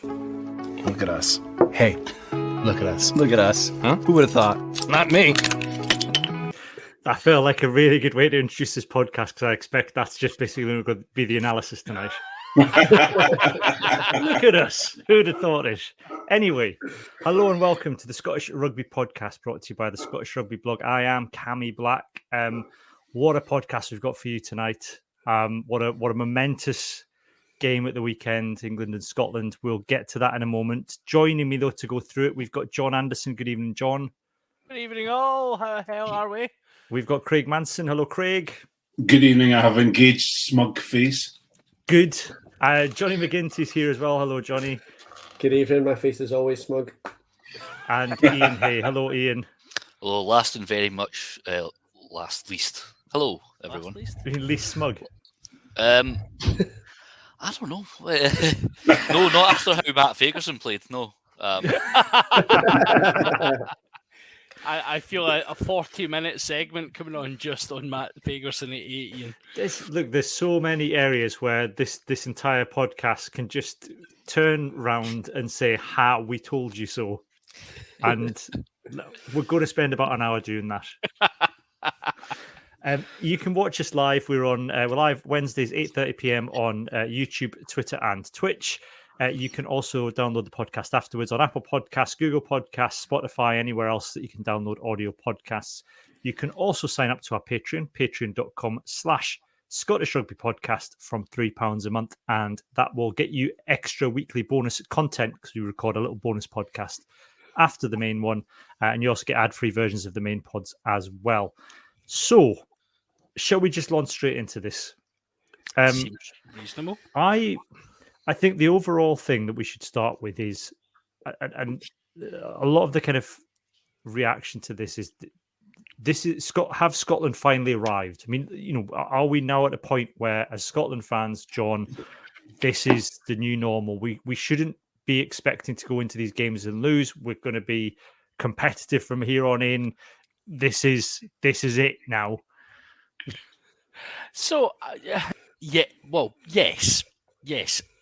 Look at us. Hey, look at us. Look at us. Huh? Who would have thought? Not me. I feel like a really good way to introduce this podcast because I expect that's just basically going to be the analysis tonight. Look at us. Who'd have thought it? Anyway, hello and welcome to the Scottish Rugby Podcast brought to you by the Scottish Rugby blog. I am Cammy Black. What a podcast we've got for you tonight. What a momentous game at the weekend, England and Scotland. We'll get to that in a moment. Joining me, though, to go through it, we've got John Anderson. Good evening, John. Good evening, all. How the hell are we? We've got Craig Manson. Hello, Craig. Good evening. I have engaged smug face. Good. Johnny McGinty's here as well. Hello, Johnny. Good evening. My face is always smug. And Ian. Hey, hello, Ian. Hello, last and very much last least. Hello, everyone. Least smug. I don't know. No, not after how Matt Ferguson played. No. I feel like a 40-minute segment coming on just on Matt Ferguson at 18. Look, there's so many areas where this entire podcast can just turn round and say, "Ha, we told you so," and we're going to spend about an hour doing that. You can watch us live. We're live Wednesdays 8:30 p.m. on YouTube, Twitter, and Twitch. You can also download the podcast afterwards on Apple Podcasts, Google Podcasts, Spotify, anywhere else that you can download audio podcasts. You can also sign up to our Patreon, patreon.com/Scottish Rugby Podcast from £3 a month. And that will get you extra weekly bonus content because we record a little bonus podcast after the main one. And you also get ad-free versions of the main pods as well. So, shall we just launch straight into this? Seems reasonable. I think the overall thing that we should start with is, and a lot of the kind of reaction to this is have Scotland finally arrived? I mean, are we now at a point where, as Scotland fans, John, this is the new normal? We shouldn't be expecting to go into these games and lose. We're going to be competitive from here on in. This is it now. So, yes,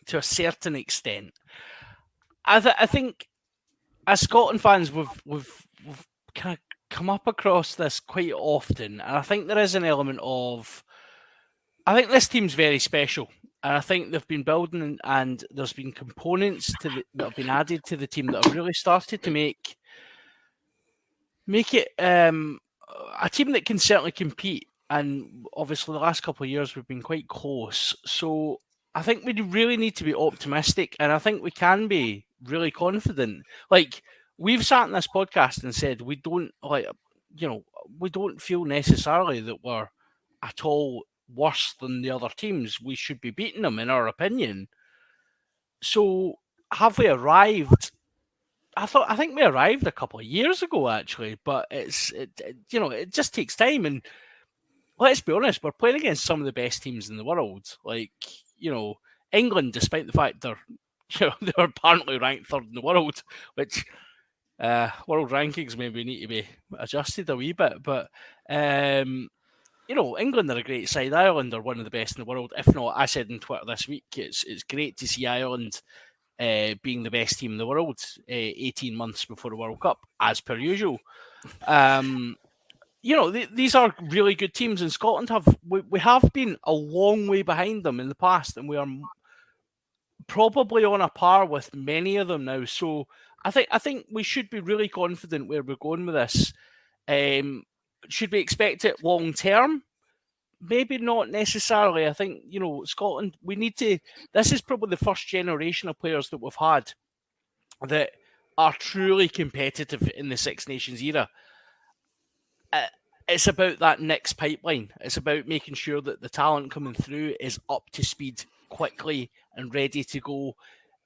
to a certain extent. I think as Scotland fans, we've kind of come up across this quite often, and I think there is an element of, I think this team's very special, and I think they've been building, and there's been components that have been added to the team that have really started to make it a team that can certainly compete. And obviously, the last couple of years we've been quite close. So I think we really need to be optimistic, and I think we can be really confident. Like, we've sat in this podcast and said we don't feel necessarily that we're at all worse than the other teams. We should be beating them, in our opinion. So have we arrived? I think we arrived a couple of years ago, actually, but it just takes time. And let's be honest, we're playing against some of the best teams in the world. Like, England, despite the fact they're apparently ranked third in the world, which world rankings maybe need to be adjusted a wee bit. But England are a great side. Ireland are one of the best in the world. If not, I said on Twitter this week, it's great to see Ireland being the best team in the world 18 months before the World Cup, as per usual. These are really good teams, and Scotland we have been a long way behind them in the past, and we are probably on a par with many of them now. So I think we should be really confident where we're going with this. Should we expect it long term? Maybe not necessarily. I think, Scotland, we need to. This is probably the first generation of players that we've had that are truly competitive in the Six Nations era. It's about that next pipeline. It's about making sure that the talent coming through is up to speed quickly and ready to go.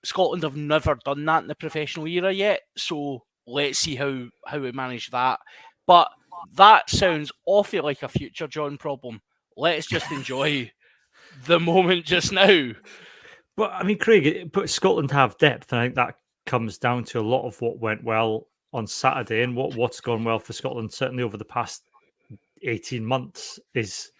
Scotland have never done that in the professional era yet, so let's see how we manage that. But that sounds awfully like a future John problem. Let's just enjoy the moment just now. But I mean, Craig, but Scotland have depth, and I think that comes down to a lot of what went well on Saturday and what's gone well for Scotland, certainly over the past 18 months, is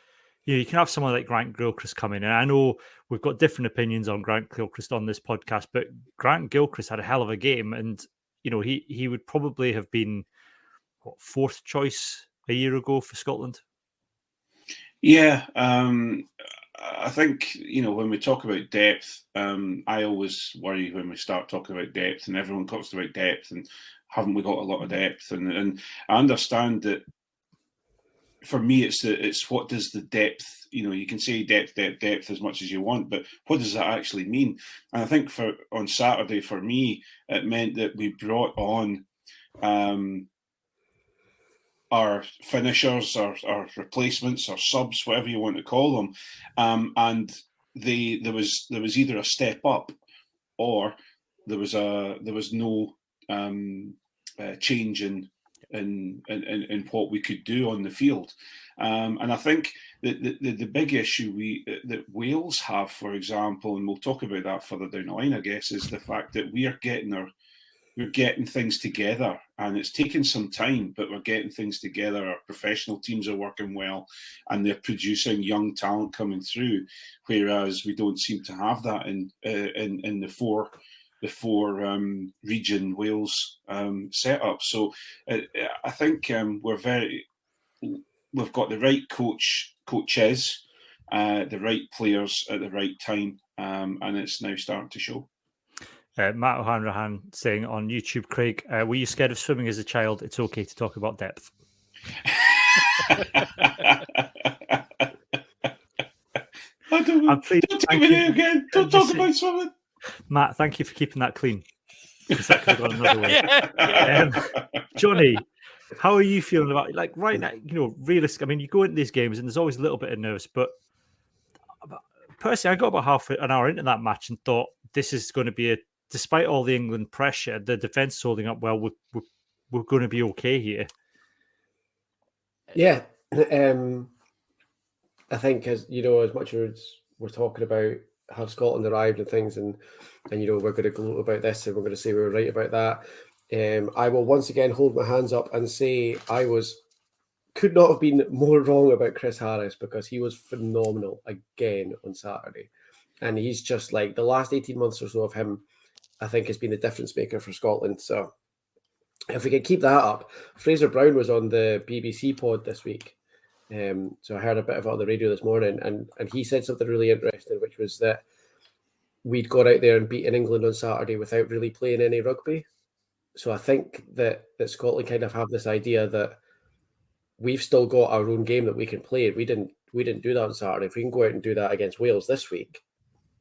you can have someone like Grant Gilchrist come in, and I know we've got different opinions on Grant Gilchrist on this podcast, but Grant Gilchrist had a hell of a game, and he would probably have been fourth choice a year ago for Scotland. Yeah, I think when we talk about depth, I always worry when we start talking about depth, and everyone talks about depth, and haven't we got a lot of depth? And I understand that. For me, it's what does the depth, you can say depth as much as you want, but what does that actually mean? And I think on Saturday, for me, it meant that we brought on our finishers, our replacements, our subs, whatever you want to call them, and there was either a step up or there was no change in what we could do on the field, and I think the big issue that Wales have, for example, and we'll talk about that further down the line, I guess, is the fact that we're getting things together, and it's taken some time, but we're getting things together. Our professional teams are working well, and they're producing young talent coming through, whereas we don't seem to have that in the four region Wales setup. So I think we've got the right coaches, the right players at the right time, and it's now starting to show. Matt O'Hanrahan saying on YouTube, Craig, were you scared of swimming as a child? It's okay to talk about depth. Don't take me there again. Don't talk about swimming. Matt, thank you for keeping that clean. Because that could have gone another way. Johnny, how are you feeling about right now? Realistic. I mean, you go into these games and there's always a little bit of nerves, but personally, I got about half an hour into that match and thought this is going to be despite all the England pressure, the defence is holding up well. We're going to be okay here. Yeah, I think as much as we're talking about have Scotland arrived and things, and we're going to gloat about this and we're going to say we were right about that. I will once again hold my hands up and say could not have been more wrong about Chris Harris, because he was phenomenal again on Saturday, and he's just the last 18 months or so of him, I think, has been the difference maker for Scotland. So if we can keep that up, Fraser Brown was on the BBC pod this week. So I heard a bit of it on the radio this morning, and he said something really interesting, which was that we'd gone out there and beaten England on Saturday without really playing any rugby. So I think that Scotland kind of have this idea that we've still got our own game that we can play. We didn't do that on Saturday. If we can go out and do that against Wales this week,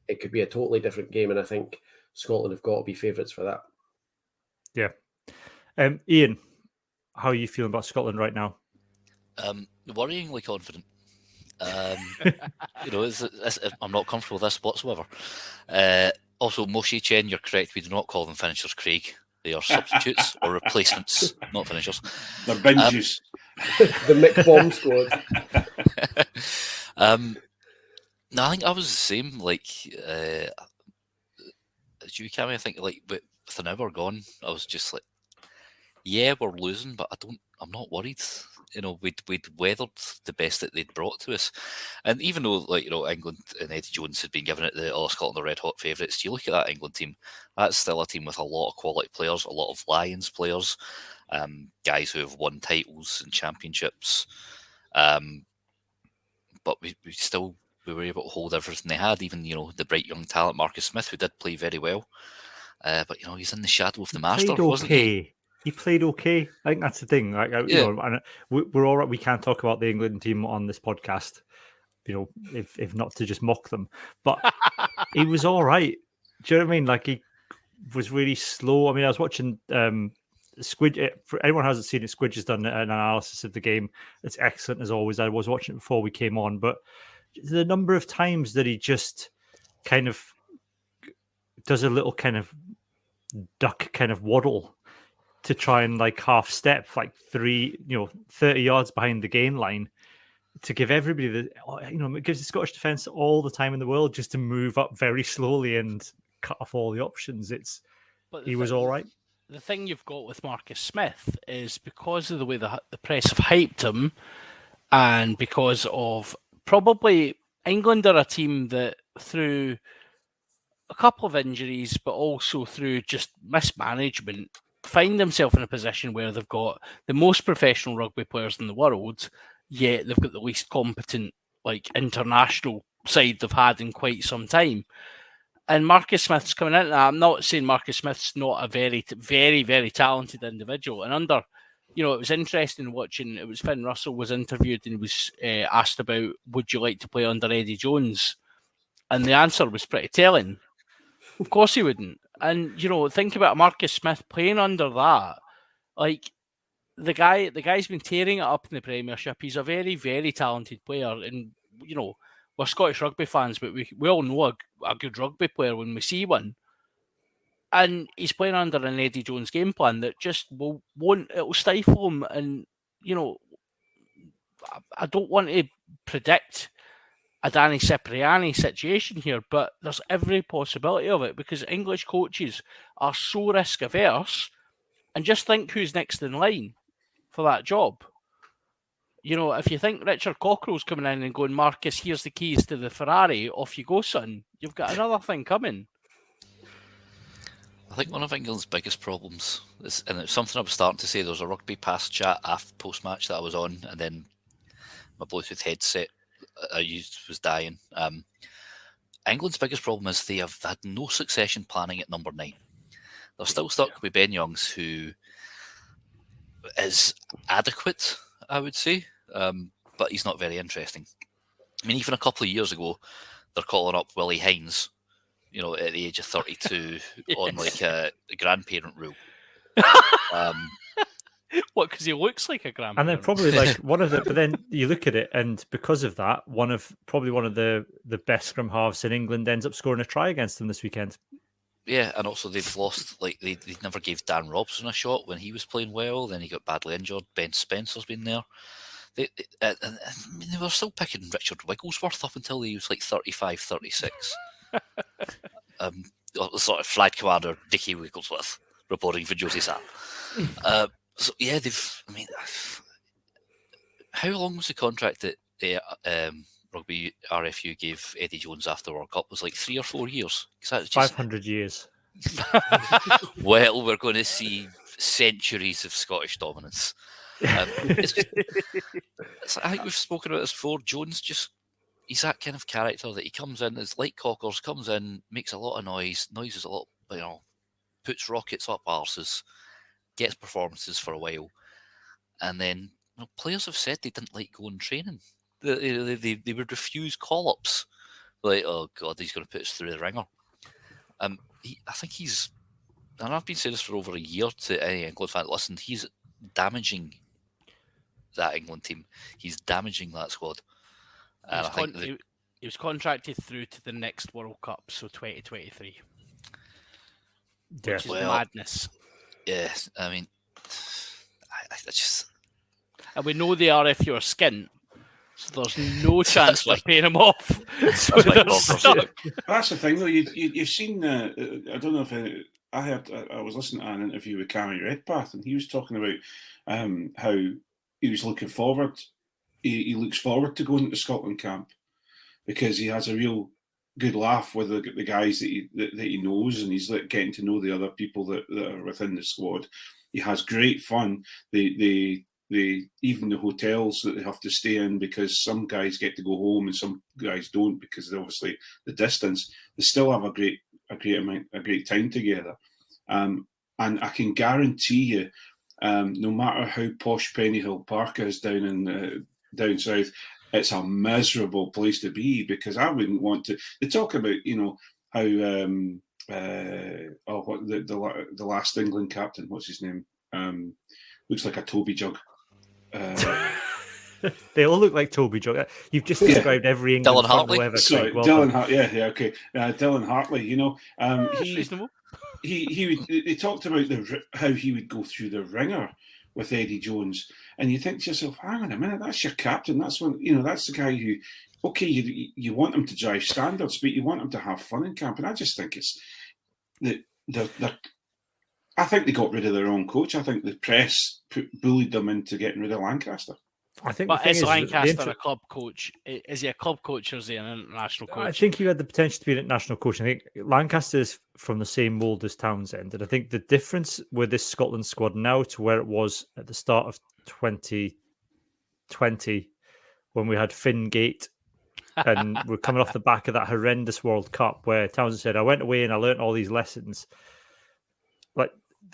it could be a totally different game, and I think Scotland have got to be favourites for that. Yeah. Ian, how are you feeling about Scotland right now? Worryingly confident. I'm not comfortable with this whatsoever. Also, Moshe Chen, you're correct. We do not call them finishers, Craig. They are substitutes or replacements, not finishers. They're binges. The Mick Bomb squad. No, I think I was the same. As you, Cammy, I think with an hour gone, I was just yeah, we're losing, but I'm not worried. We'd weathered the best that they'd brought to us, and even though England and Eddie Jones had been given it the Scotland the red hot favourites, you look at that England team, that's still a team with a lot of quality players, a lot of Lions players, guys who have won titles and championships, but we were able to hold everything they had, even the bright young talent Marcus Smith, who did play very well, but he's in the shadow of the master, wasn't he? He played okay. I think that's the thing. And we're all right. We can't talk about the England team on this podcast, if not to just mock them. But he was all right. Do you know what I mean? He was really slow. I mean, I was watching Squid. For anyone who hasn't seen it, Squid has done an analysis of the game. It's excellent as always. I was watching it before we came on, but the number of times that he just kind of does a little kind of duck kind of waddle to try and half step 30 yards behind the gain line to give everybody it gives the Scottish defence all the time in the world just to move up very slowly and cut off all the options. He was all right. The thing you've got with Marcus Smith is because of the way the press have hyped him, and because of probably England are a team that through a couple of injuries, but also through just mismanagement, find themselves in a position where they've got the most professional rugby players in the world, yet they've got the least competent, like, international side they've had in quite some time. And Marcus Smith's coming in. I'm not saying Marcus Smith's not a very, very, very talented individual. And it was interesting watching. It was Finn Russell was interviewed and he was asked about, would you like to play under Eddie Jones? And the answer was pretty telling. Of course he wouldn't. And, think about Marcus Smith playing under that. Like, the guy's been tearing it up in the Premiership. He's a very, very talented player. And, we're Scottish rugby fans, but we all know a good rugby player when we see one. And he's playing under an Eddie Jones game plan that just it'll stifle him. And, I don't want to predict a Danny Cipriani situation here, but there's every possibility of it because English coaches are so risk averse. And just think who's next in line for that job. If you think Richard Cockerell's coming in and going, Marcus, here's the keys to the Ferrari, off you go, son, you've got another thing coming. I think one of England's biggest problems is, and it's something I was starting to say, there was a Rugby Pass chat after post-match that I was on, and then my Bluetooth headset I used was dying. England's biggest problem is they have had no succession planning at number 9. They're still stuck with Ben Youngs, who is adequate, I would say, but he's not very interesting. I mean, even a couple of years ago, they're calling up Willie Hines, at the age of 32 on like a grandparent rule. What? Because he looks like a grandparent. And then probably like but then you look at it, and because of that, one of the best scrum halves in England ends up scoring a try against them this weekend. Yeah, and also they've lost, like, they never gave Dan Robson a shot when he was playing well, then he got badly injured. Ben Spencer's been there. They were still picking Richard Wigglesworth up until he was like 35, 36. Sort of flight commander Dickie Wigglesworth reporting for Josie Sam. So yeah, how long was the contract that the Rugby RFU gave Eddie Jones after the World Cup? It was like 3 or 4 years. 500 years. Well, we're going to see centuries of Scottish dominance. I think we've spoken about this before. Jones he's that kind of character that he comes in, as like Cockers, comes in, makes a lot of noise, noises a lot, puts rockets up arses, gets performances for a while, and then players have said they didn't like going training. They would refuse call-ups. Like, oh God, he's going to put us through the ringer. I think he's, and I've been saying this for over a year to any England fan, listen, he's damaging that England team. He's damaging that squad. He was contracted through to the next World Cup, so 2023. Which is madness. Yes, I mean, I just... And we know the RFU are skint, so there's no chance we're paying him off. So that's the thing, though. You've seen... I don't know if... I was listening to an interview with Cammy Redpath, and he was talking about how he was looking forward. He looks forward to going to Scotland camp because he has a real good laugh with the guys that he knows, and he's getting to know the other people that are within the squad. He has great fun. They even the hotels that they have to stay in, because some guys get to go home and some guys don't because of obviously the distance. They still have a great time together. And I can guarantee you, no matter how posh Pennyhill Park is down south, it's a miserable place to be, because I wouldn't want to. They talk about, how the last England captain, what's his name? Looks like a Toby jug. They all look like Toby jug. You've just described every England Dylan Hartley. ever. Sorry, Dylan Hartley. Yeah, okay. Dylan Hartley. reasonable. They talked about how he would go through the ringer with Eddie Jones, and you think to yourself, hang on a minute, that's your captain. That's that's the guy who, okay, you want him to drive standards, but you want him to have fun in camp. And I just think it's I think they got rid of their own coach. I think the press bullied them into getting rid of Lancaster. I think. But the is thing Lancaster a club coach? Is he a club coach or is he an international coach? I think he had the potential to be an international coach. I think Lancaster is from the same mould as Townsend, and I think the difference with this Scotland squad now to where it was at the start of 2020, when we had Finn Gate, and we're coming off the back of that horrendous World Cup, where Townsend said, "I went away and I learned all these lessons." Like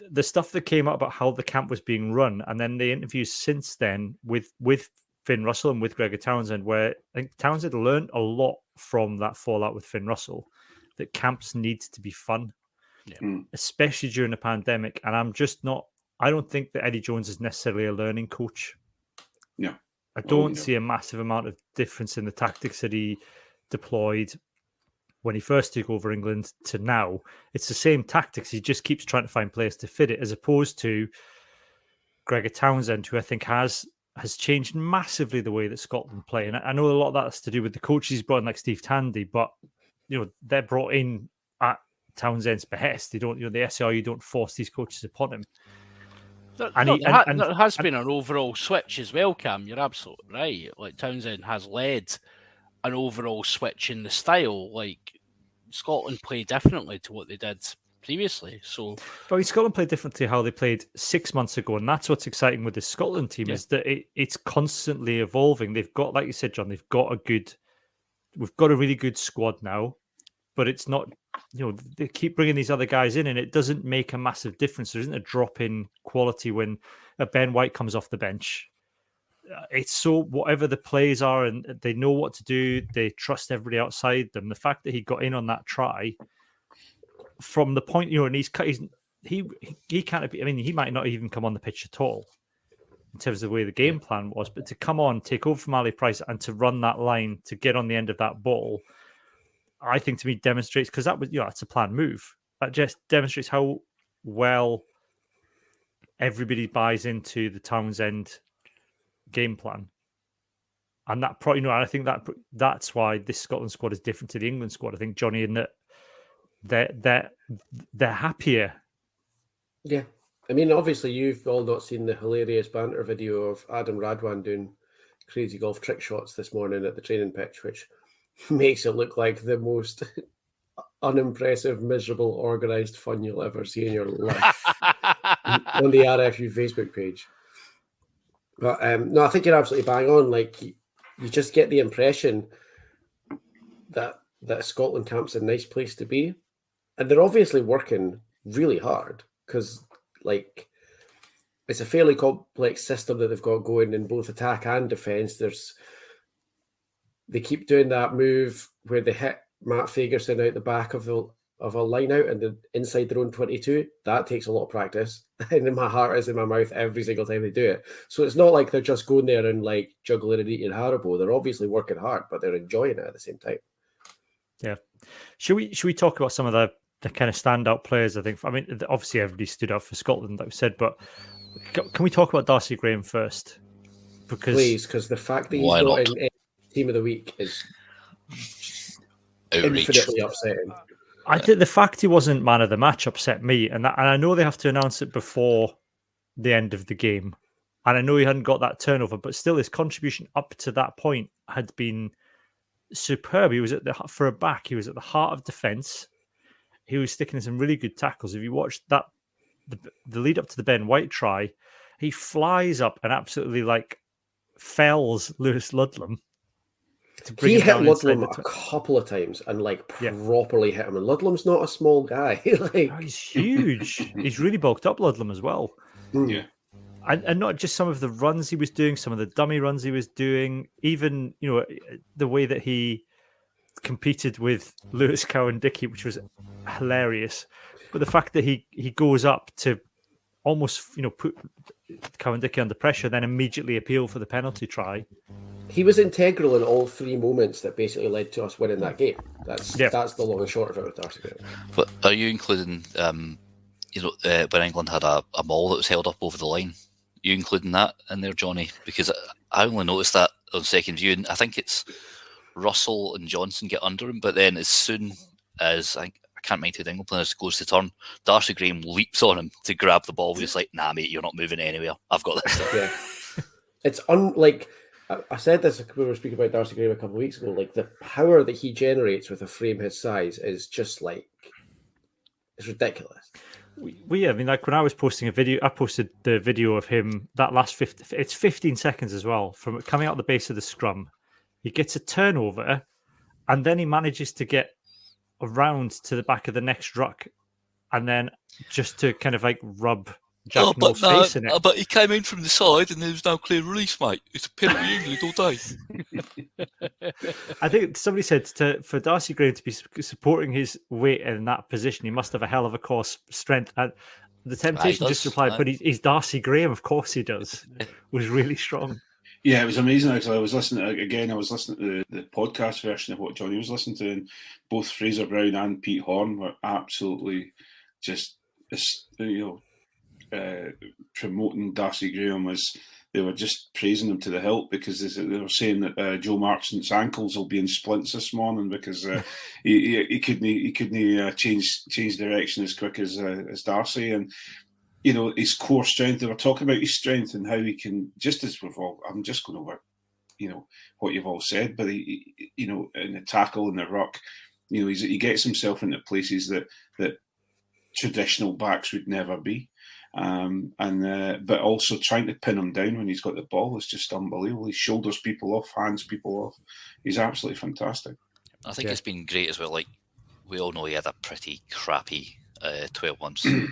the stuff that came out about how the camp was being run, and then the interviews since then with Finn Russell and with Gregor Townsend, where I think Townsend learned a lot from that fallout with Finn Russell, that camps need to be fun, especially during the pandemic. And I don't think that Eddie Jones is necessarily a learning coach. No. I don't see a massive amount of difference in the tactics that he deployed when he first took over England to now. It's the same tactics. He just keeps trying to find players to fit it, as opposed to Gregor Townsend, who I think has changed massively the way that Scotland play. And I know a lot of that's to do with the coaches he's brought in, like Steve Tandy, but they're brought in at Townsend's behest. They don't, the SCRU don't force these coaches upon him. There has been an overall switch as well, Cam. You're absolutely right. Like Townsend has led an overall switch in the style. Like Scotland play differently to what they did previously. So, but Scotland played differently to how they played 6 months ago, and that's what's exciting with this Scotland team is that it's constantly evolving. They've got, like you said, John, we've got a really good squad now, but it's not. They keep bringing these other guys in, and it doesn't make a massive difference. There isn't a drop in quality when a Ben White comes off the bench. It's so whatever the plays are, and they know what to do. They trust everybody outside them. The fact that he got in on that try from the point, and he can't be. I mean, he might not even come on the pitch at all in terms of the way the game plan was. But to come on, take over from Ali Price, and to run that line to get on the end of that ball, I think to me demonstrates, because that was it's a planned move. That just demonstrates how well everybody buys into the Townsend game plan, and that I think that's why this Scotland squad is different to the England squad. I think, Johnny, in that they're happier. Yeah, I mean, obviously you've all not seen the hilarious banter video of Adam Radwan doing crazy golf trick shots this morning at the training pitch, which makes it look like the most unimpressive, miserable, organised fun you'll ever see in your life on the RFU Facebook page. But no, I think you're absolutely bang on. Like you just get the impression that Scotland camp's a nice place to be, and they're obviously working really hard because, like, it's a fairly complex system that they've got going in both attack and defence. They keep doing that move where they hit Matt Fagerson out the back of a line out and inside their own 22. That takes a lot of practice. And my heart is in my mouth every single time they do it. So it's not like they're just going there and like juggling and eating Haribo. They're obviously working hard, but they're enjoying it at the same time. Yeah. Should we talk about some of the kind of standout players? I think. I mean, obviously everybody stood up for Scotland, like we said, but can we talk about Darcy Graham first? Because the fact that he's not in Team of the Week is infinitely upsetting. I think the fact he wasn't man of the match upset me, and I know they have to announce it before the end of the game, and I know he hadn't got that turnover, but still his contribution up to that point had been superb. He was for a back, he was at the heart of defence. He was sticking in some really good tackles. If you watched that, the lead up to the Ben White try, he flies up and absolutely fells Lewis Ludlam. He hit Ludlam a couple of times and properly hit him. And Ludlam's not a small guy. He's huge. He's really bulked up, Ludlam, as well. Yeah. And not just some of the runs he was doing, some of the dummy runs he was doing, even the way that he competed with Lewis Cowan-Dickey, which was hilarious. But the fact that he goes up to almost put Cowan-Dickey under pressure, then immediately appeal for the penalty try. He was integral in all three moments that basically led to us winning that game. That's the long and short of it with Darcy Graham. But are you including, when England had a maul that was held up over the line? Are you including that in there, Johnny? Because I only noticed that on second view, and I think it's Russell and Johnson get under him, but then as soon as I can't mind who the England player goes to turn, Darcy Graham leaps on him to grab the ball. He's like, "Nah, mate, you're not moving anywhere. I've got this." Yeah, it's I said this when we were speaking about Darcy Graham a couple of weeks ago. Like, the power that he generates with a frame his size is just like, it's ridiculous. I mean, like when I was posting a video, I posted the video of him that last 15 seconds as well, from coming out the base of the scrum. He gets a turnover, and then he manages to get around to the back of the next ruck, and then just to kind of like rub Jack Moore's face in it. But he came in from the side and there was no clear release, mate. It's a penalty England all day. I think somebody said for Darcy Graham to be supporting his weight in that position, he must have a hell of a core strength. And the temptation just to reply, but he's Darcy Graham, of course he does, was really strong. Yeah, it was amazing. Actually, I was listening to the podcast version of what Johnny was listening to, and both Fraser Brown and Pete Horn were absolutely just, promoting Darcy Graham. As they were just praising him to the hilt, because they were saying that Joe Marchant's ankles will be in splints this morning because he couldn't change direction as quick as Darcy. And his core strength. They were talking about his strength and how he can, just as we've all, I'm just going over, what you've all said, but he in the tackle and the ruck, he gets himself into places that traditional backs would never be. But also trying to pin him down when he's got the ball is just unbelievable. He shoulders people off, hands people off. He's absolutely fantastic. I think it's been great as well. Like, we all know he had a pretty crappy 12 months in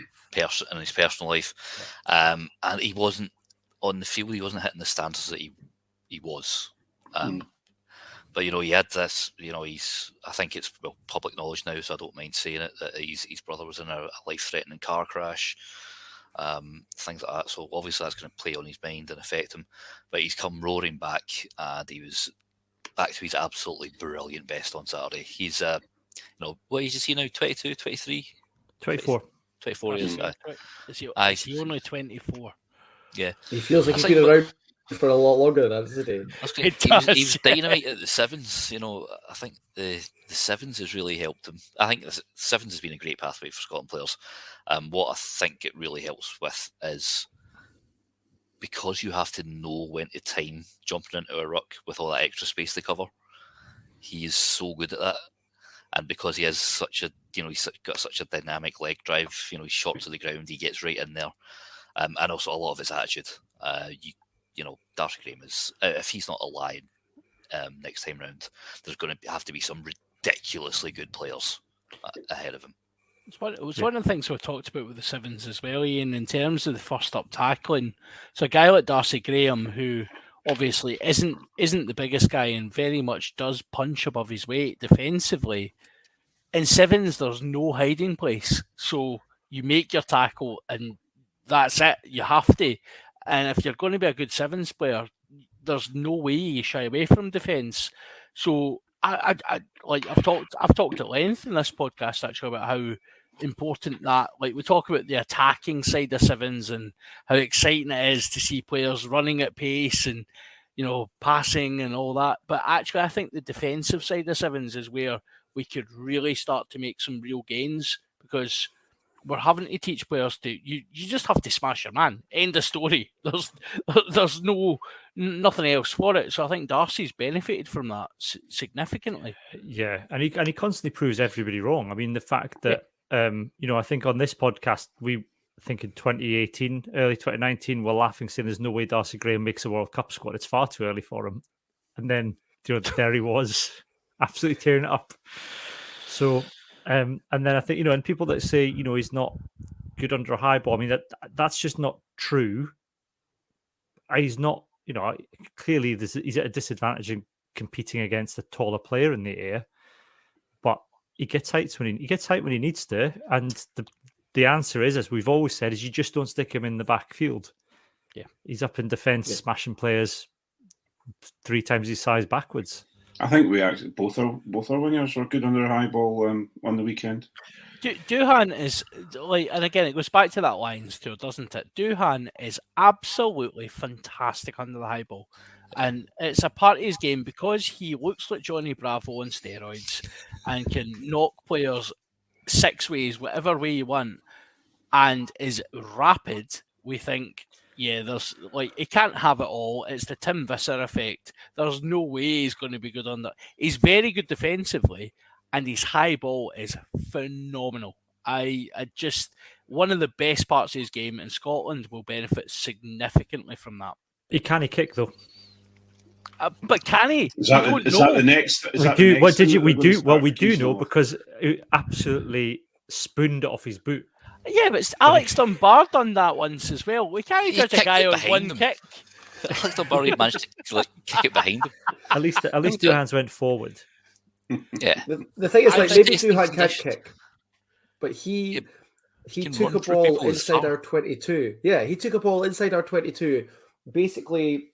his personal life, and he wasn't on the field. He wasn't hitting the standards that he was. But he had this. I think it's public knowledge now, so I don't mind saying it, that his brother was in a life-threatening car crash, things like that. So obviously that's going to play on his mind and affect him. But he's come roaring back, and he was back to his absolutely brilliant best on Saturday. He's what age is he now? 22, 23, 24. 24 years. Is he only 24? Yeah, he feels like he's been around for a lot longer than that, doesn't he? He was dynamite at the sevens. I think the sevens has really helped him. I think the sevens has been a great pathway for Scotland players. What I think it really helps with is, because you have to know when to time jumping into a ruck with all that extra space to cover. He is so good at that. And because he has he's got such a dynamic leg drive, he's short to the ground, he gets right in there. And also a lot of his attitude. Darcy Graham is, if he's not a lion next time round, there's going to have to be some ridiculously good players ahead of him. It was one of the things we talked about with the sevens as well, Ian, in terms of the first up tackling. So a guy like Darcy Graham, who obviously isn't the biggest guy and very much does punch above his weight defensively. In sevens, there's no hiding place. So you make your tackle and that's it. You have to. And if you're going to be a good sevens player, there's no way you shy away from defence. So I've talked at length in this podcast actually about how important that, like, we talk about the attacking side of sevens and how exciting it is to see players running at pace and passing and all that, but actually I think the defensive side of sevens is where we could really start to make some real gains, because we're having to teach players to you just have to smash your man, end of story. There's nothing else for it. So I think Darcy's benefited from that significantly. Yeah, and he constantly proves everybody wrong. I mean, the fact that I think on this podcast, I think in 2018, early 2019, we're laughing, saying there's no way Darcy Graham makes a World Cup squad. It's far too early for him. And then, there he was, absolutely tearing it up. So, and then I think, and people that say, he's not good under a high ball, I mean, that's just not true. He's not, clearly he's at a disadvantage in competing against a taller player in the air, but he gets height when he needs to, and the answer is, as we've always said, is you just don't stick him in the backfield. Yeah, he's up in defence, smashing players 3 times his size backwards. I think we actually both our wingers were good under a high ball on the weekend. Duhan is like, and again, it goes back to that Lions tour, doesn't it? Duhan is absolutely fantastic under the high ball. And it's a part of his game because he looks like Johnny Bravo on steroids and can knock players 6 ways, whatever way you want, and is rapid. We think, Yeah, there's like he can't have it all. It's the Tim Visser effect. There's no way he's going to be good on that. He's very good defensively, and his high ball is phenomenal. I just one of the best parts of his game, and Scotland will benefit significantly from that. He can't kick though. But can he? Is that the next? Is We that do. the What next did thing you? that We we're gonna do. Well, start we do accusing know him of? because he absolutely spooned it off his boot. Yeah, but Alex Dunbar done that once as well. We can't He judge a kicked guy it on behind one him. kick. Alex Dunbar managed to like kick it behind him. At least Duhan's went forward. Yeah. The thing is, I like, think maybe it's Duhan can conditioned. kick, but he can took run a through ball people with inside start. our 22. Yeah, he took a ball inside our 22, basically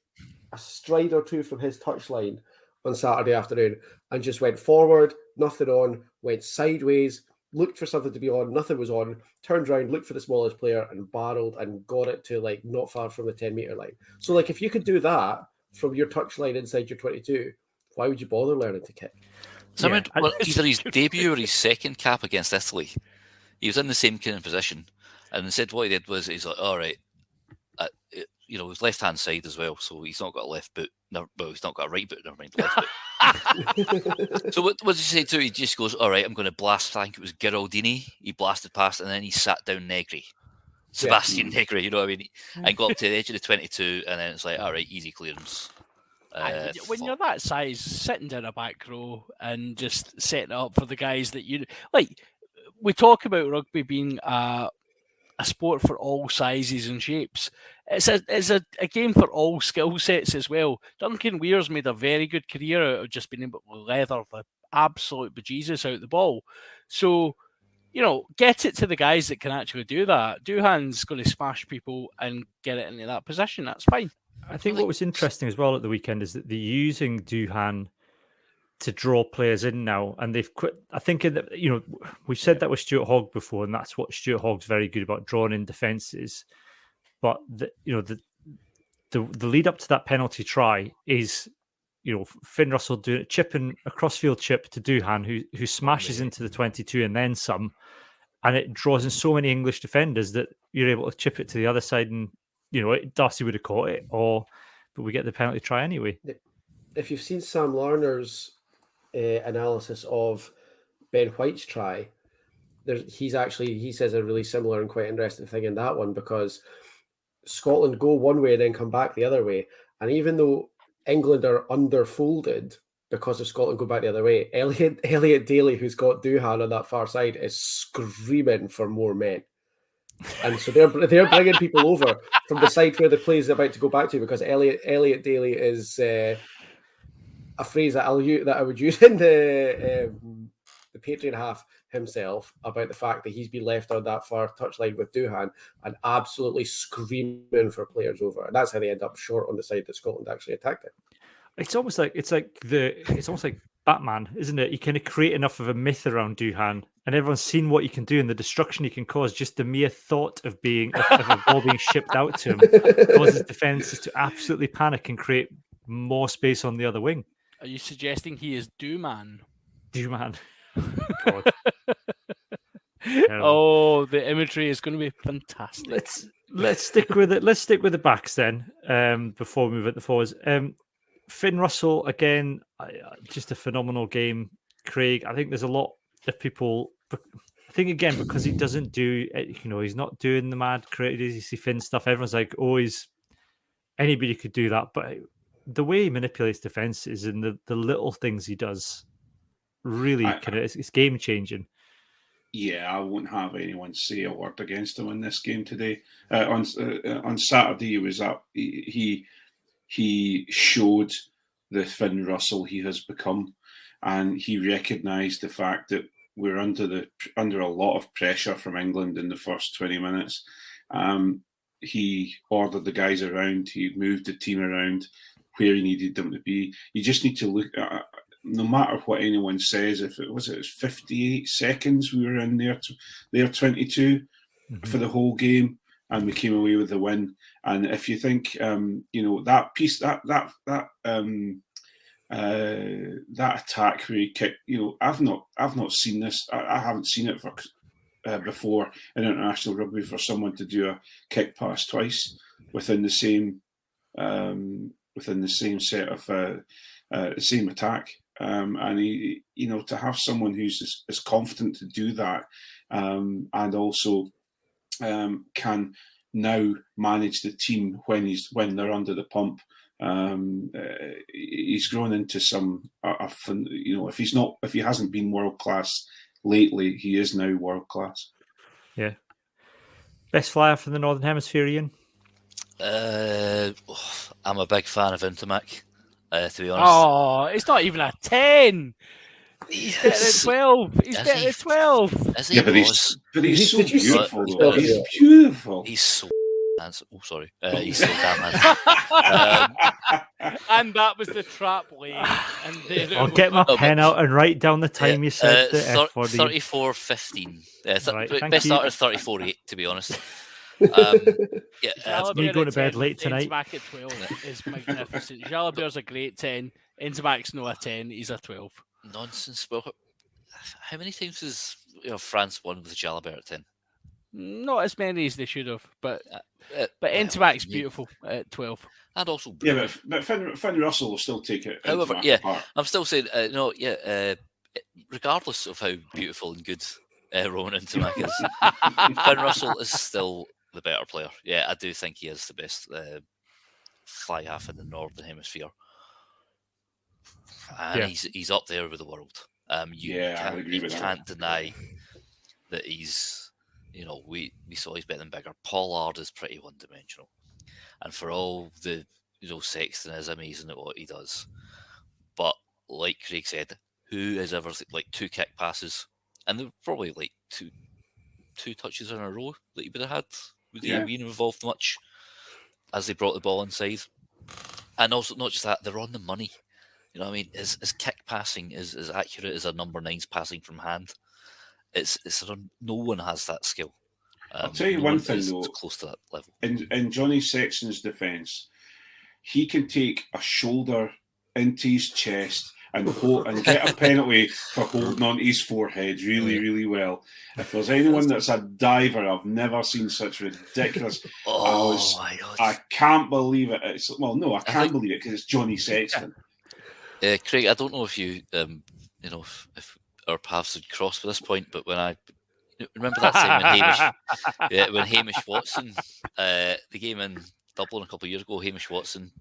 a stride or two from his touchline on Saturday afternoon, and just went forward, nothing on, went sideways, looked for something to be on, nothing was on, turned around, looked for the smallest player, and barreled and got it to like not far from the 10-meter line. So, like, if you could do that from your touchline inside your 22, why would you bother learning to kick? So Yeah, I mean, either his debut or his second cap against Italy, he was in the same kind of position, and instead what he did was he's like, all right, his left hand side as well, so he's not got a left boot. No, well, he's not got a right boot. Never mind, left boot. So what did he say to? He just goes, all right, I'm going to blast. I think it was Giraldini. He blasted past, and then he sat down Negri, Sebastian Negri. You know what I mean? And got up to the edge of the 22, and then it's like, all right, easy clearance. When you're that size, sitting down a back row and just setting it up for the guys that you like, we talk about rugby being a sport for all sizes and shapes. It's a game for all skill sets as well. Duncan Weir's made a very good career out of just being able to leather the absolute bejesus out the ball. So, get it to the guys that can actually do that. Duhan's going to smash people and get it into that position. That's fine. I think what was interesting as well at the weekend is that they're using Duhan to draw players in now, and they've quit. I think we've said that with Stuart Hogg before, and that's what Stuart Hogg's very good about, drawing in defences. But the lead up to that penalty try is Finn Russell doing a chipping a crossfield chip to Duhan, who smashes into the 22 and then some, and it draws in so many English defenders that you're able to chip it to the other side, and Darcy would have caught it, but we get the penalty try anyway. If you've seen Sam Larner's analysis of Ben White's try, he says a really similar and quite interesting thing in that one, because Scotland go one way and then come back the other way, and even though England are underfolded because of Scotland go back the other way, Elliot Daly, who's got Duhan on that far side, is screaming for more men. And so they're bringing people over from the side where the play is about to go back to, because Elliot Daly is a phrase that I would use in the Patreon half himself about the fact that he's been left on that far touchline with Duhan and absolutely screaming for players over, and that's how they end up short on the side that Scotland actually attacked it. It's almost like Batman, isn't it? You kind of create enough of a myth around Duhan, and everyone's seen what he can do and the destruction he can cause. Just the mere thought of a ball being shipped out to him causes defenses to absolutely panic and create more space on the other wing. Are you suggesting he is Duman? Duman. God. Oh, the imagery is going to be fantastic. Let's stick with it. Let's stick with the backs then. Before we move at the forwards. Finn Russell again, just a phenomenal game. Craig, I think there's a lot of people. I think again because he doesn't do, he's not doing the mad crazy Finn stuff. Everyone's like, anybody could do that, but the way he manipulates defenses and the little things he does, really it's game changing. Yeah, I won't have anyone say a word against him in this game today. On Saturday, he was up. He showed the Finn Russell he has become, and he recognised the fact that we're under a lot of pressure from England in the first 20 minutes. He ordered the guys around. He moved the team around where he needed them to be. You just need to look at, no matter what anyone says, if it was 58 seconds we were in their 22 for the whole game, and we came away with the win. And if you think, that piece, that attack where he kicked, I've not seen this. I haven't seen it for before in international rugby for someone to do a kick pass twice within the same set of same attack. And he, to have someone who's as confident to do that, and also can now manage the team when they're under the pump. He's grown into some, if he hasn't been world class lately, he is now world class. Yeah. Best flyer from the Northern Hemisphere, Ian? I'm a big fan of Intimac, to be honest. Oh, it's not even a 10. He's better at 12. He's better at 12. Is he? Yeah, but he's so beautiful, though. He's beautiful. He's so handsome. Oh, sorry. He's so damn handsome. And that was the trap lead. I'll get my pen out and write down the time you said. 34:15. Right, best starter is 34:8, to be honest. Me going to bed late tonight. Intimac at 12 is magnificent. Jalabert's a great 10. Intimac's not a 10. He's a 12. Nonsense. Well, how many times has France won with Jalabert at 10? Not as many as they should have, but Intimac's beautiful at 12. And also, brilliant. But Finn Russell will still take it. However, I'm still saying, regardless of how beautiful and good Rowan Intimac is, Finn Russell is still the better player. Yeah, I do think he is the best fly half in the Northern Hemisphere. And he's up there with the world. I would agree with that. You can't deny that he's, we saw he's better than bigger. Pollard is pretty one-dimensional. And for all the, Sexton is amazing at what he does. But like Craig said, who has ever, two kick passes, and they're probably two touches in a row that he would have had. Would he have been involved much as they brought the ball inside? And also, not just that, they're on the money. You know what I mean? His kick passing is as accurate as a number 9's passing from hand. It's no one has that skill. I'll tell you one thing, though. Close to that level. In Johnny Sexton's defence, he can take a shoulder into his chest and get a penalty for holding on to his forehead really, really well. If there's anyone that's a diver, I've never seen such ridiculous. My God. I can't believe it. I can't believe it because it's Johnny Sexton. Craig, I don't know if you, if our paths had crossed at this point, but when I remember that time when Hamish Watson, the game in Dublin a couple of years ago, Hamish Watson,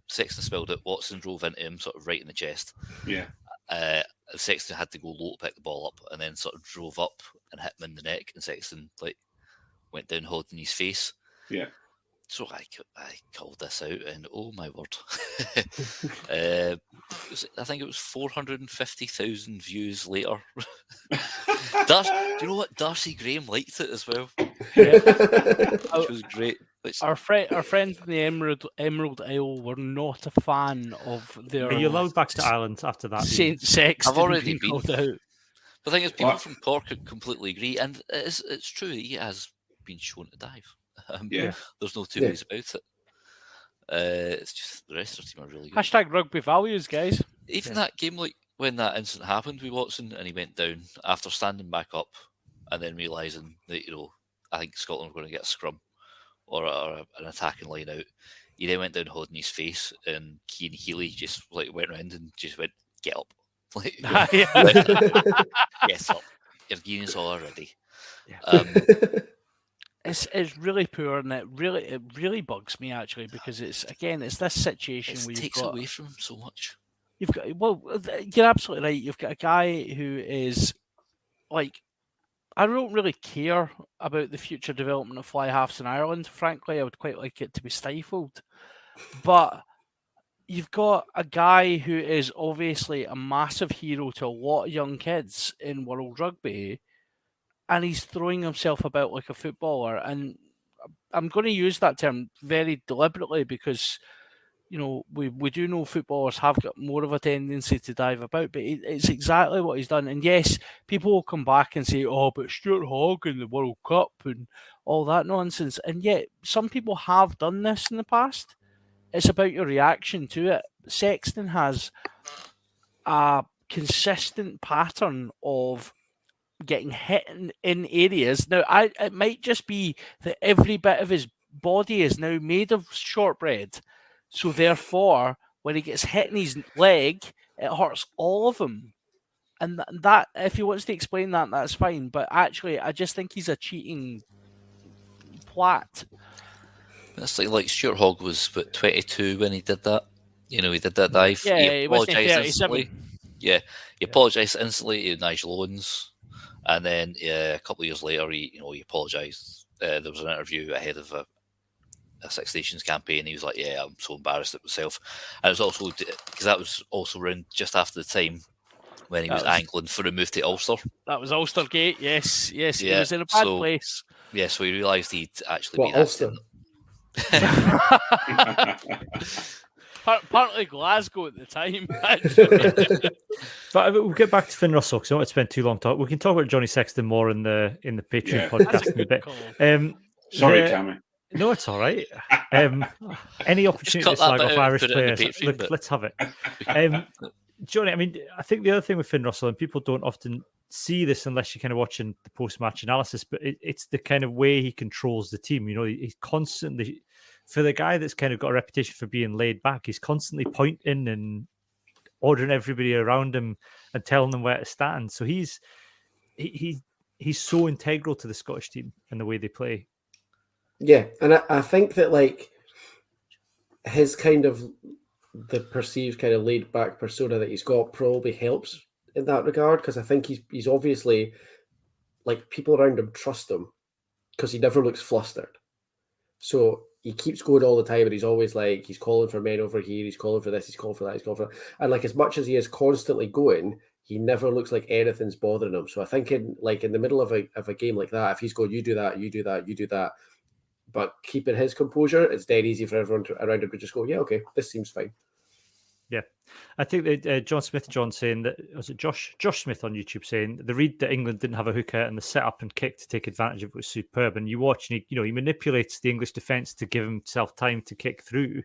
Sexton spilled it, Watson drove into him sort of right in the chest. Yeah. Sexton had to go low to pick the ball up and then sort of drove up and hit him in the neck, and Sexton went down holding his face. Yeah. So I called this out, and oh my word. I think it was 450,000 views later. Do you know what? Darcy Graham liked it as well. Yeah. Which was great. Our friends in the Emerald Isle were not a fan of their... Are you allowed back to Ireland after that? Saint Sexton. I've already been. Out. The thing is, people from Cork completely agree, and it's true, he has been shown to dive. There's no two ways about it. It's just the rest of the team are really good. Hashtag rugby values, guys. Even that game, when that incident happened with Watson and he went down after standing back up and then realising that, I think Scotland were going to get a scrum or an attacking line out. He then went down holding his face, and Cian Healy just went around and just went, "Get up." Get up. Your game's already. Yeah. It's really poor, and it really bugs me actually, because it's this situation where it takes away from him so much. You're absolutely right. You've got a guy who is I don't really care about the future development of fly halves in Ireland. Frankly, I would quite like it to be stifled, but you've got a guy who is obviously a massive hero to a lot of young kids in world rugby, and he's throwing himself about like a footballer. And I'm going to use that term very deliberately because, we do know footballers have got more of a tendency to dive about, but it's exactly what he's done. And yes, people will come back and say, "Oh, but Stuart Hogg in the World Cup and all that nonsense." And yet, some people have done this in the past. It's about your reaction to it. Sexton has a consistent pattern of getting hit in areas. Now, it might just be that every bit of his body is now made of shortbread. So therefore, when he gets hit in his leg, it hurts all of him. And that, if he wants to explain that, that's fine. But actually, I just think he's a cheating twat. That's like Stuart Hogg was 22 when he did that. You know, he did that dive. Yeah, he he wasn't apologised 37. instantly. Yeah, he apologised instantly to Nigel Owens, and then a couple of years later, he apologised. There was an interview ahead of a Six Nations campaign. He was like, "Yeah, I'm so embarrassed at myself," and it was also because that was also around just after the time when he was angling for a move to Ulster. That was Ulstergate. Yes, Yeah, he was in a bad place. Yeah, so he realised he'd actually been Ulster? Partly Glasgow at the time. But we'll get back to Finn Russell because I don't want to spend too long talking. We can talk about Johnny Sexton more in the Patreon podcast in a bit. Sorry, Cammy. No, it's all right. Any opportunity to slag off Irish players, let's have it. Johnny, I mean, I think the other thing with Finn Russell, and people don't often see this unless you're kind of watching the post-match analysis, but it's the kind of way he controls the team. You know, he's constantly, for the guy that's kind of got a reputation for being laid back, he's constantly pointing and ordering everybody around him and telling them where to stand. So he's so integral to the Scottish team and the way they play. Yeah, and I think that like his kind of the perceived kind of laid back persona that he's got probably helps in that regard, because I think he's obviously like people around him trust him because he never looks flustered. So he keeps going all the time, and he's always like he's calling for men over here, he's calling for this, he's calling for that, he's calling for that. And like as much as he is constantly going, he never looks like anything's bothering him. So I think in the middle of a game like that, if he's going, you do that, you do that, you do that, but keeping his composure, it's dead easy for everyone around him to just go, yeah, okay, this seems fine. Yeah, I think that John saying that, was it Josh Smith on YouTube saying the read that England didn't have a hooker and the set up and kick to take advantage of it was superb. And you watch, and he manipulates the English defence to give himself time to kick through,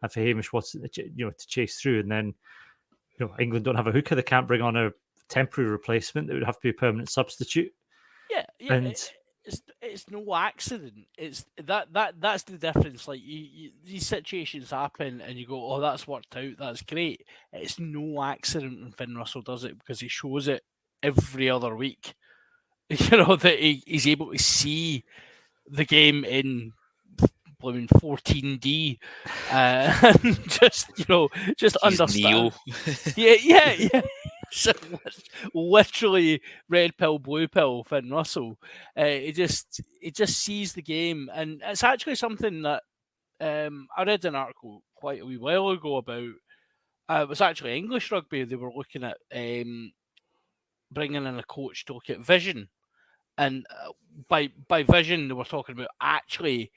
and for Hamish Watson, to chase through. And then, England don't have a hooker; they can't bring on a temporary replacement. It would have to be a permanent substitute. Yeah. And it's no accident. It's that's the difference. Like these situations happen, and you go, "Oh, that's worked out. That's great." It's no accident when Finn Russell does it, because he shows it every other week. That he's able to see the game in blooming 14D, and just understand. Yeah. So literally red pill, blue pill, Finn Russell. It just sees the game, and it's actually something that I read an article quite a wee while ago about. It was actually English rugby. They were looking at bringing in a coach to look at vision, and by vision they were talking about actually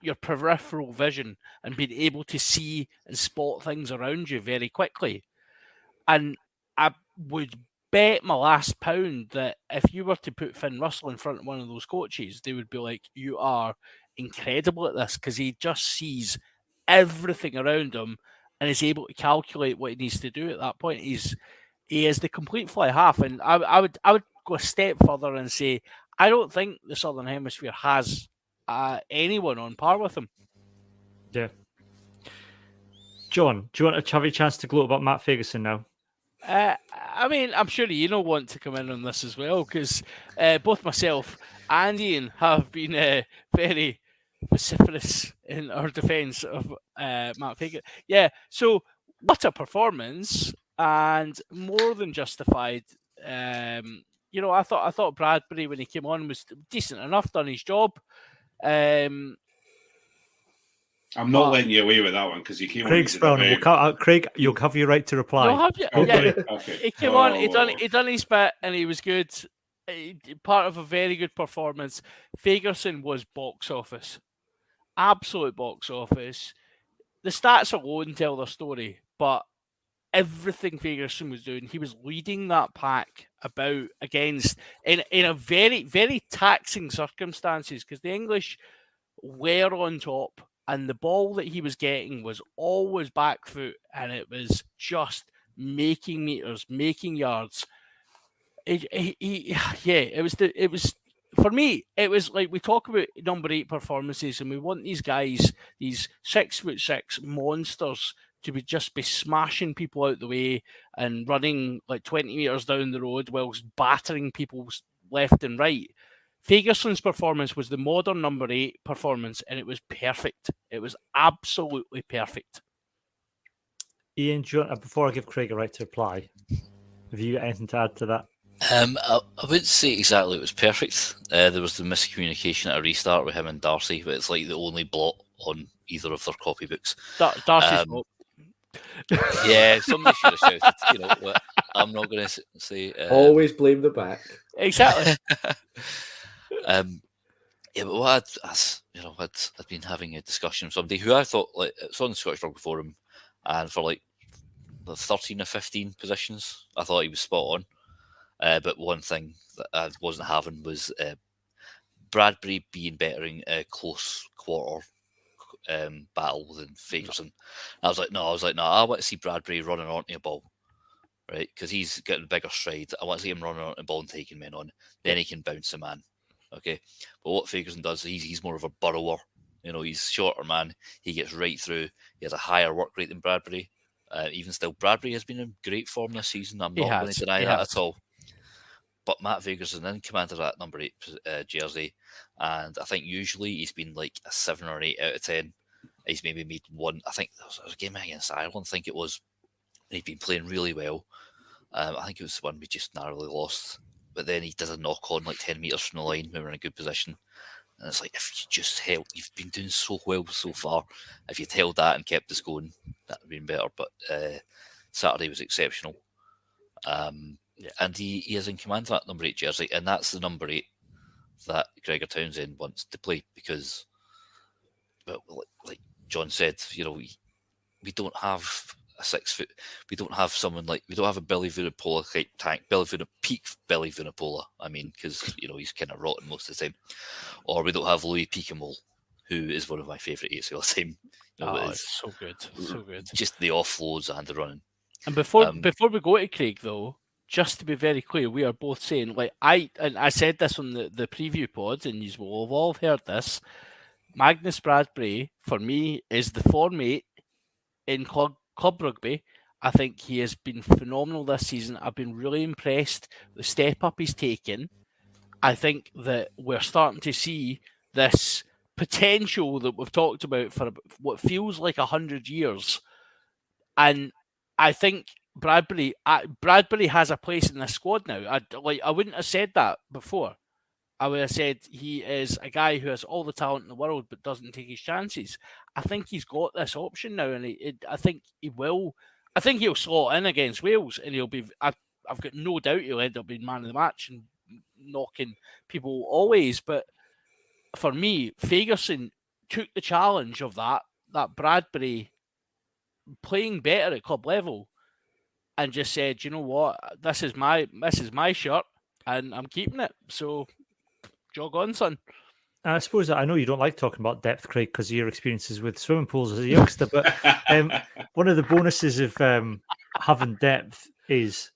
your peripheral vision and being able to see and spot things around you very quickly. And I would bet my last pound that if you were to put Finn Russell in front of one of those coaches, they would be like, "You are incredible at this," because he just sees everything around him and is able to calculate what he needs to do at that point. He is the complete fly half, and I would go a step further and say I don't think the Southern Hemisphere has anyone on par with him. Yeah. John, do you want to have a chance to gloat about Matt Ferguson now? I mean, I'm sure Ian want to come in on this as well, because both myself and Ian have been very vociferous in our defence of Matt Ferguson. Yeah, so what a performance, and more than justified. I thought Bradbury, when he came on, was decent enough, done his job. I'm not letting you away with that one because he came Craig's on. Craig, you'll have your right to reply. You'll have your, Okay. yeah. Okay. He came on, he done his bit, and he was good. Part of a very good performance. Ferguson was box office. Absolute box office. The stats alone tell their story, but everything Ferguson was doing, he was leading that pack about against in a very, very taxing circumstances, because the English were on top, and the ball that he was getting was always back foot, and it was just making meters, making yards. It was for me. It was like we talk about number 8 performances, and we want these guys, these 6'6" monsters, to just be smashing people out the way and running like 20 meters down the road whilst battering people left and right. Ferguson's performance was the modern number 8 performance, and it was perfect. It was absolutely perfect. Ian, do you want, before I give Craig a right to reply, have you got anything to add to that? I wouldn't say exactly it was perfect. There was the miscommunication at a restart with him and Darcy, but it's like the only blot on either of their copybooks. Darcy's fault. Yeah, somebody should have shouted. You know, but I'm not going to say. Always blame the back. Exactly. Yeah, but what I'd been having a discussion with somebody who I thought like it's on the Scottish Rugby Forum, and for like the 13 or 15 positions, I thought he was spot on. But one thing that I wasn't having was Bradbury being better in a close quarter battle than Ferguson. I was like, no, I want to see Bradbury running onto a ball, right? Because he's getting bigger stride. I want to see him running onto a ball and taking men on. Then he can bounce a man. Okay, but what Ferguson does, he's more of a burrower. You know, he's shorter man. He gets right through. He has a higher work rate than Bradbury. Even still, Bradbury has been in great form this season. I'm not going to deny that at all. But Matt Ferguson in command of that number 8 jersey, and I think usually he's been like a 7 or 8 out of 10. He's maybe made one. I think there was a game against Ireland. I think it was. He'd been playing really well. I think it was the one we just narrowly lost. But then he does a knock on like 10 metres from the line when we're in a good position. And it's like, if you just held, you've been doing so well so far. If you'd held that and kept us going, that would have been better. But Saturday was exceptional. And he is in command of that number 8 jersey. And that's the number 8 that Gregor Townsend wants to play because, well, like John said, you know, we don't have a 6 foot. We don't have someone like, we don't have a Billy Vunipola type tank, peak Billy Vunipola. I mean, because, you know, he's kind of rotten most of the time. Or we don't have Louis Picamol, who is one of my favourite 8s of all time. You know, it's so good. So good. Just the offloads and the running. And before we go to Craig, though, just to be very clear, we are both saying, like, I said this on the preview pod, and you will have all heard this. Magnus Bradbury, for me, is the form 8 in club rugby. I think he has been phenomenal this season. I've been really impressed with the step up he's taken. I think that we're starting to see this potential that we've talked about for what feels like 100 years. And I think Bradbury has a place in this squad now. I wouldn't have said that before. I would have said he is a guy who has all the talent in the world but doesn't take his chances. I think he's got this option now, and I think he will. I think he'll slot in against Wales, and he'll be. I've got no doubt he'll end up being man of the match and knocking people always. But for me, Ferguson took the challenge of that Bradbury playing better at club level, and just said, you know what, this is my shirt, and I'm keeping it. So jog on, son. I suppose I know you don't like talking about depth, Craig, because of your experiences with swimming pools as a youngster. But one of the bonuses of having depth is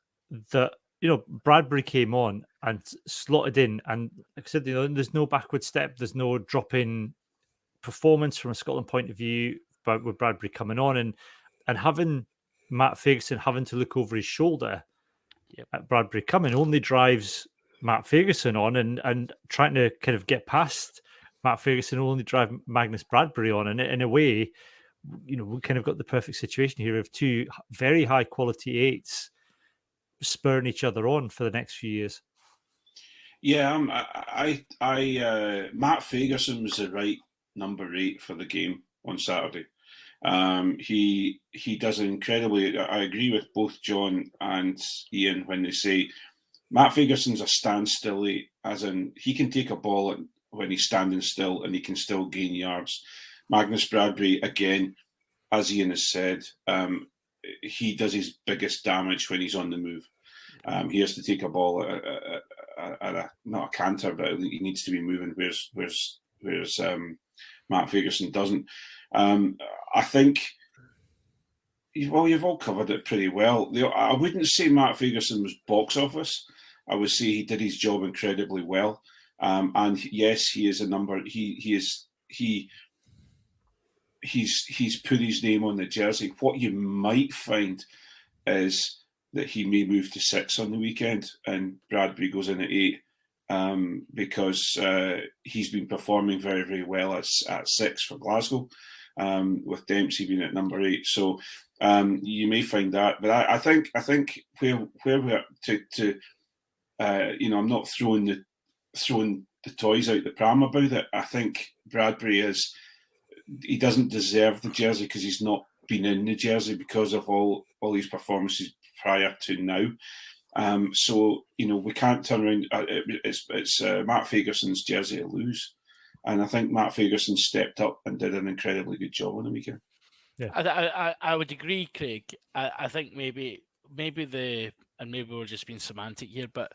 that, you know, Bradbury came on and slotted in, and like I said, you know, there's no backward step, there's no drop in performance from a Scotland point of view, but with Bradbury coming on and having Matt Ferguson having to look over his shoulder at Bradbury coming only drives Matt Ferguson on, and trying to kind of get past Matt Ferguson only drive Magnus Bradbury on. And in a way, you know, we kind of got the perfect situation here of two very high quality 8s spurring each other on for the next few years. Yeah, Matt Ferguson was the right number 8 for the game on Saturday. He does incredibly. I agree with both John and Ian when they say Matt Ferguson's a standstill 8, as in he can take a ball when he's standing still and he can still gain yards. Magnus Bradbury, again, as Ian has said, he does his biggest damage when he's on the move. He has to take a ball at not a canter, but he needs to be moving, whereas Matt Ferguson doesn't. I think, well, you've all covered it pretty well. I wouldn't say Matt Ferguson was box office. I would say he did his job incredibly well. And yes, he is a number. He's put his name on the jersey. What you might find is that he may move to 6 on the weekend, and Bradbury goes in at 8, because he's been performing very, very well at 6 for Glasgow, with Dempsey being at number 8. So you may find that, but I think where we're to I'm not throwing the toys out the pram about it. I think Bradbury he doesn't deserve the jersey because he's not been in the jersey because of all his performances prior to now. So we can't turn around. It's Matt Ferguson's jersey to lose, and I think Matt Ferguson stepped up and did an incredibly good job on the weekend. Yeah, I would agree, Craig. I think maybe we're just being semantic here, but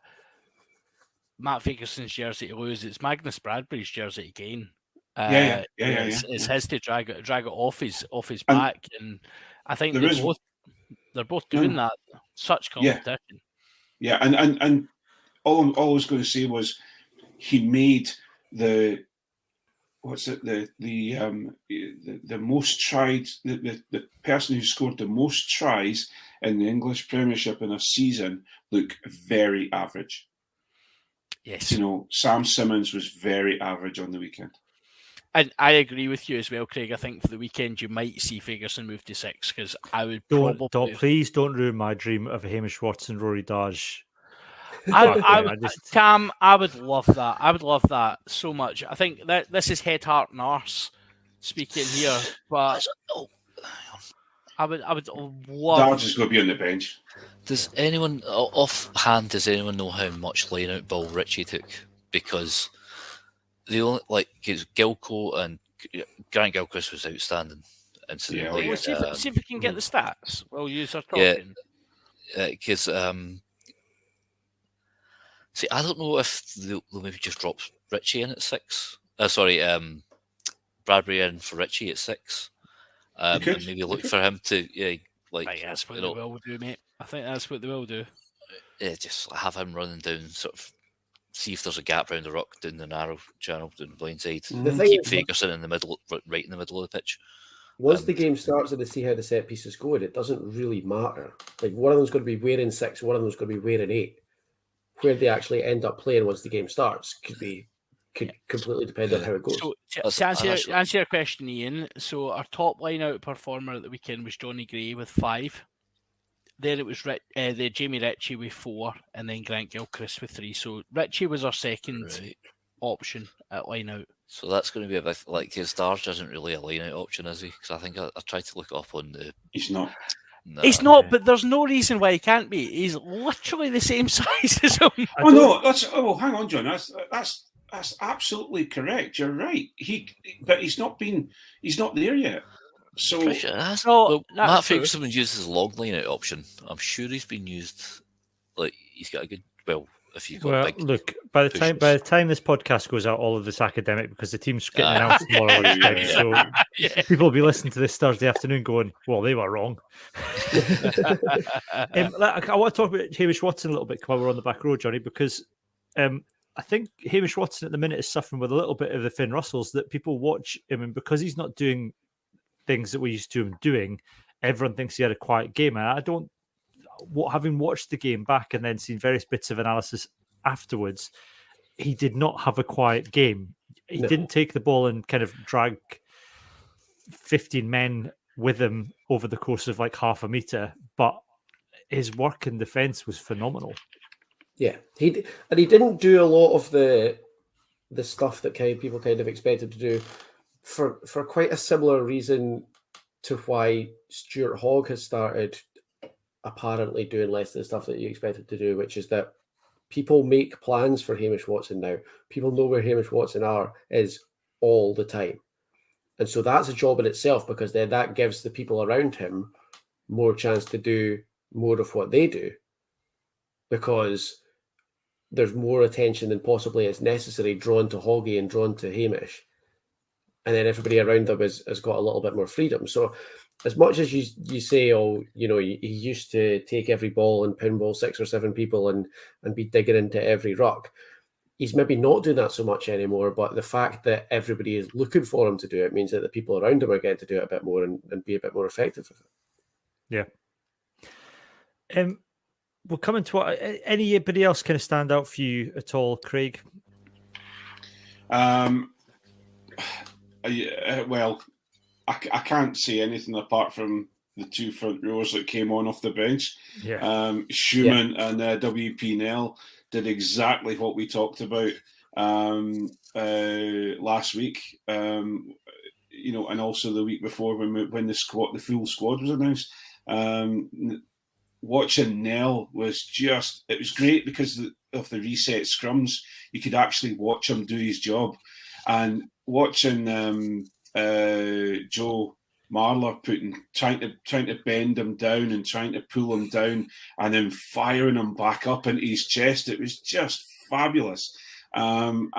Matt Ferguson's jersey to lose, it's Magnus Bradbury's jersey to gain. It's his to drag it off his back, and I think they're both doing that. Such competition. Yeah, and all I was going to say was he made the most tried, the person who scored the most tries in the English Premiership in a season look very average. Yes. Sam Simmons was very average on the weekend. And I agree with you as well, Craig. I think for the weekend you might see Ferguson move to 6, because I would please don't ruin my dream of a Hamish Schwartzen, Rory Dodge. Cam, I would love that. I would love that so much. I think that this is head, heart, and arse speaking here, but I would love. Dodge is going to be on the bench. Does anyone know how much line-out ball Richie took? Because the only Gilco and Grant Gilchrist was outstanding. See if we can get the stats. Well, you are talking. Yeah, because I don't know if they'll maybe just drop Richie in at 6. Bradbury in for Richie at 6, and maybe look for him to that's what they will do, mate. I think that's what they will do. Yeah, just have him running down, sort of see if there's a gap around the ruck, down the narrow channel, down the blind side. Keep Ferguson in the middle, right in the middle of the pitch. Once the game starts and they see how the set piece is going, it doesn't really matter. Like, one of them's going to be wearing 6, one of them's going to be wearing 8. Where they actually end up playing once the game starts could completely depend on how it goes. So to answer your question, Ian, so our top line-out performer at the weekend was Johnny Gray with 5. Then it was Jamie Ritchie with 4, and then Grant Gilchrist with 3. So Ritchie was our second option at line-out. So that's going to be a bit his Darge isn't really a line-out option, is he? Because I think I tried to look it up on the. He's not. No. He's not, but there's no reason why he can't be. He's literally the same size as him. Hang on, John. That's absolutely correct. You're right. But he's not there yet. So Matt Ferguson was used as a long line out option. I'm sure he's been used. He's got a good. Well, if you've got big. Look, by the time this podcast goes out, all of this academic, because the team's getting announced tomorrow. So people will be listening to this Thursday afternoon, going, "Well, they were wrong." I want to talk about Hamish Schwartzen a little bit while we're on the back row, Johnny, because I think Hamish Schwartzen at the minute is suffering with a little bit of the Finn Russells, that people watch him, and because he's not doing things that we used to him doing, everyone thinks he had a quiet game. And having watched the game back and then seen various bits of analysis afterwards, he did not have a quiet game. He didn't take the ball and kind of drag 15 men with him over the course of half a metre, but his work in defence was phenomenal. Yeah, he didn't do a lot of the stuff that people kind of expected to do for quite a similar reason to why Stuart Hogg has started apparently doing less of the stuff that you expected to do, which is that people make plans for Hamish Watson now. People know where Hamish Watson is all the time. And so that's a job in itself, because then that gives the people around him more chance to do more of what they do, because there's more attention than possibly is necessary drawn to Hoggy and drawn to Hamish. and then everybody around him has got a little bit more freedom. So as much as you say, oh, you know, he used to take every ball and pinball 6 or 7 people and be digging into every ruck, he's maybe not doing that so much anymore. But the fact that everybody is looking for him to do it means that the people around him are getting to do it a bit more and be a bit more effective with it. Yeah. We're coming to what, anybody else kind of stand out for you at all, Craig? Well, I can't say anything apart from the 2 front rows that came on off the bench. Schumann and WP Nell did exactly what we talked about last week. You know, and also the week before when the full squad was announced. Watching Nell was it was great because of the reset scrums. You could actually watch him do his job, and watching Joe Marler trying to bend him down and trying to pull him down, and then firing him back up into his chest. It was just fabulous. And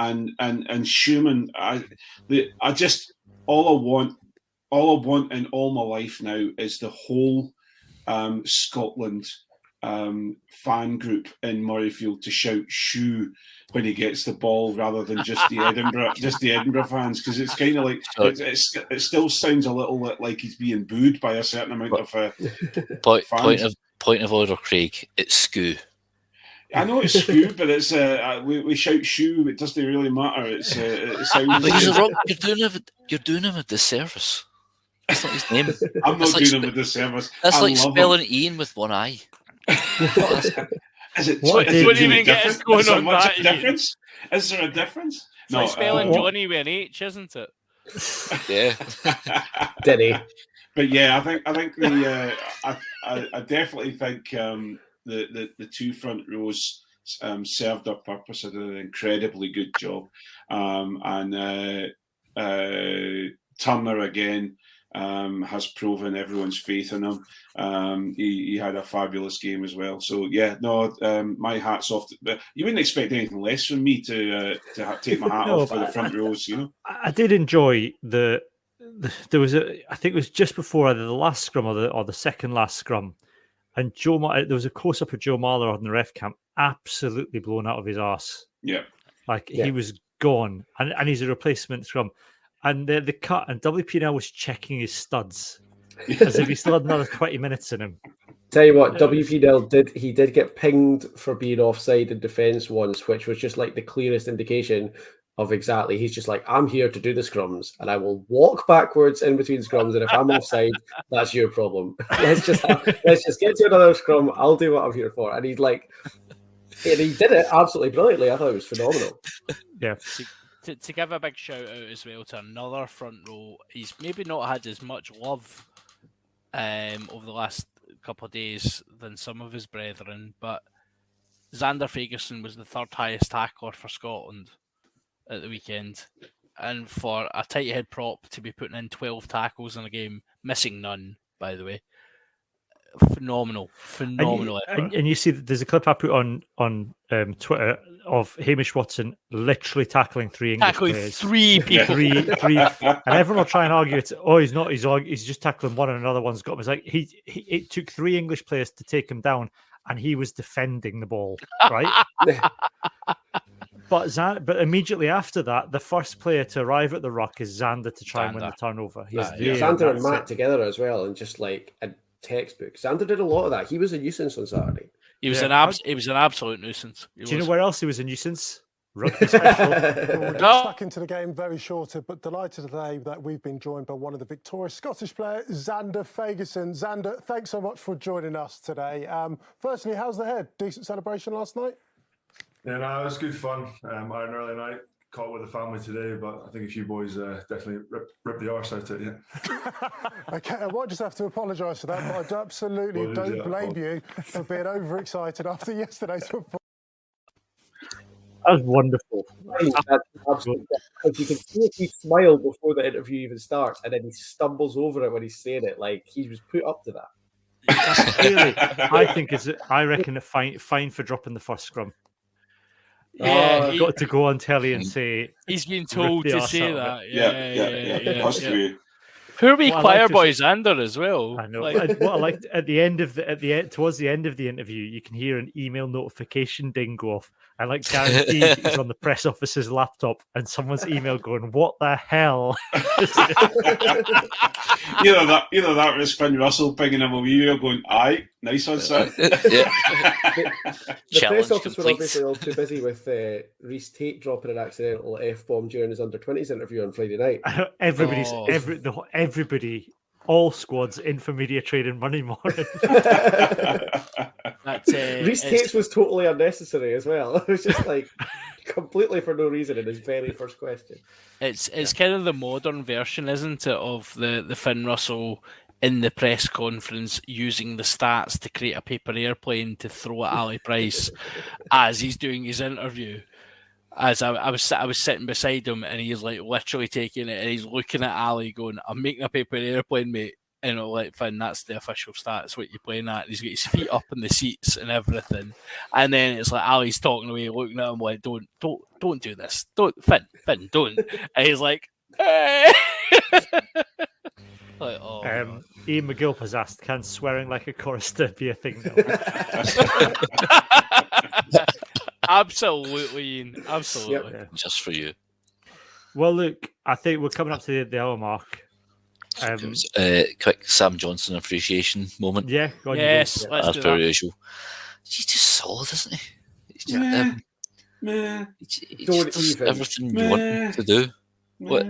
Schumann, all I want in all my life now is the whole Scotland fan group in Murrayfield to shout "shoo" when he gets the ball, rather than just the Edinburgh fans, because it's kind of like it still sounds a little bit like he's being booed by a certain amount of fans. Point of order, Craig. It's "skoo." I know it's "skoo," but it's we shout "shoo." It doesn't really matter. It sounds. You're doing him a disservice. That's not his name. I'm not doing him a disservice. That's like spelling Ian with one I. Is it? What even gets going on that? Difference? Is there a difference? It's like spelling Johnny with an H, isn't it? Yeah. Denny. But yeah, I think I definitely think the 2 front rows served their purpose and did an incredibly good job. And Turner again has proven everyone's faith in him. He had a fabulous game as well. So yeah, no, my hat's off. You wouldn't expect anything less from me to take my hat off for the front rows. You know, I did enjoy there was I think it was just before either the last scrum or the second last scrum, and there was a close up of Joe Marler on the ref cam, absolutely blown out of his arse. Yeah, he was gone, and he's a replacement scrum. And the cut, and WPNL was checking his studs as if he still had another 20 minutes in him. Tell you what, WPNL did get pinged for being offside in defence once, which was just like the clearest indication of exactly. He's just like, I'm here to do the scrums, and I will walk backwards in between scrums, and if I'm offside, that's your problem. let's just get to another scrum. I'll do what I'm here for. And he's like, and he did it absolutely brilliantly. I thought it was phenomenal. Yeah. To give a big shout out as well to another front row, he's maybe not had as much love over the last couple of days than some of his brethren, but Xander Ferguson was the 3rd highest tackler for Scotland at the weekend, and for a tight head prop to be putting in 12 tackles in a game, missing none, by the way. Phenomenal effort. And you see that there's a clip I put on Twitter of Hamish Schwartzen literally tackling 3 English players. 3 people. Three. And everyone will try and argue he's not. He's just tackling one and another one's got him. It's like it took 3 English players to take him down, and he was defending the ball, right? But immediately after that, the first player to arrive at the ruck is Xander to try and win the turnover. Xander and Matt together as well, and just like a textbook. Xander did a lot of that. He was a nuisance on Saturday. He was an absolute nuisance. Do you know where else he was a nuisance? Rugby special. We'll get stuck into the game very shortly, but delighted today that we've been joined by one of the victorious Scottish players, Xander Feiges. Xander, thanks so much for joining us today. Firstly, how's the head? Decent celebration last night? Yeah, no, it was good fun. I had an early night, caught with the family today, but I think a few boys definitely ripped the arse out of it, yeah. Okay, I might just have to apologise for that, but I absolutely don't blame you for being overexcited after yesterday's football. That was wonderful. That's absolutely, because you can see if he smiled before the interview even starts, and then he stumbles over it when he's saying it, like he was put up to that. That's clearly, I reckon a fine for dropping the first scrum. Yeah, got to go on telly and say he's been told the to arse say out of that. Yeah. Has to be. Poor wee What I choir liked boy is- Xander as well. I know. Like, What I liked at the end of towards the end of the interview, you can hear an email notification ding go off, and like guaranteed he's on the press officer's laptop, and someone's email going, "What the hell?" Either that was Finn Russell pinging him a wee email going, "Aye, nice one, son." The Challenge press office were complete. obviously all too busy with Reece Tate dropping an accidental F-bomb during his under-20s interview on Friday night. Everybody, all squads in for media training Monday morning. Reece Tate's was totally unnecessary as well. It was just like completely for no reason in his very first question. It's kind of the modern version, isn't it, of the Finn Russell in the press conference using the stats to create a paper airplane to throw at Ali Price as he's doing his interview. As I was sitting beside him, and he's like literally taking it, and he's looking at Ali going, "I'm making a paper airplane, mate." And I'm like, "Finn, that's the official stats. What you're playing at?" And he's got his feet up in the seats and everything. And then it's like Ali's talking away, looking at him like, "Don't do this. Finn, don't." And he's like, "Hey." Like, oh, Ian McGilp has asked, "Can swearing like a chorister be a thing now?" Absolutely, Ian. Absolutely. Yep. Just for you. Well, look, I think we're coming up to the hour mark. Quick Sam Johnson appreciation moment. Yeah, go on, yes, you go. let's As do per that. usual. He's just solid, isn't he? He's just, he Don't just does even. everything you want him to do. What?